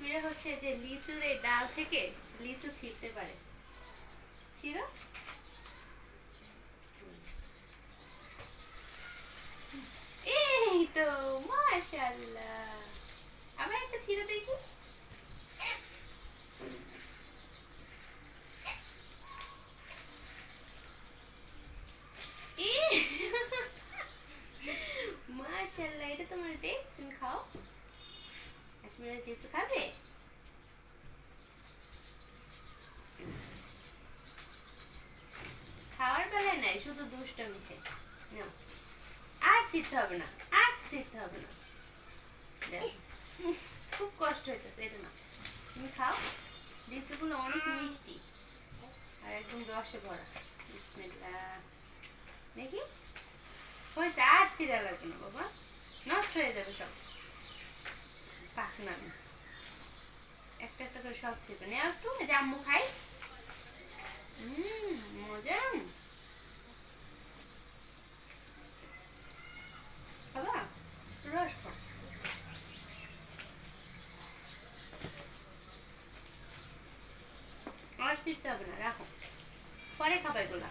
মুরগিরা হচ্ছে যে লিচুর এই ডাল থেকে লিচু ছিঁড়তে পারে। ছিঁড়ো। এই তো, মাশাআল্লাহ। আবার একটা ছিঁড়ো দেখি। মাশাআল্লাহ, এটা তোমার দে, তুমি খাও। কাশ্মীরের লিচু খাবে? খাওয়ার বেলায় নাই, শুধু দুষ্টমি সে। নাও। আর ছিঁড়তে হবে না, আর ছিঁড়তে হবে না। দেখো, খুব কষ্ট হইতেছে, এটা না। তুমি খাও। লিচুগুলো অনেক মিষ্টি আর একদম রসে ভরা। বিসমিল্লাহ। দেখি হয়েছে, আর ছিঁড়া লাগবে না বাবা, নষ্ট হয়ে যাবে সব। পাক না, একটা একটা করে সব ছিঁড়বে না। একটু যে আম্মু খাই। মজা। খাবা? রস খাও। আর ছিঁড়তে হবে না, রাখো, পরে খাবা এগুলা।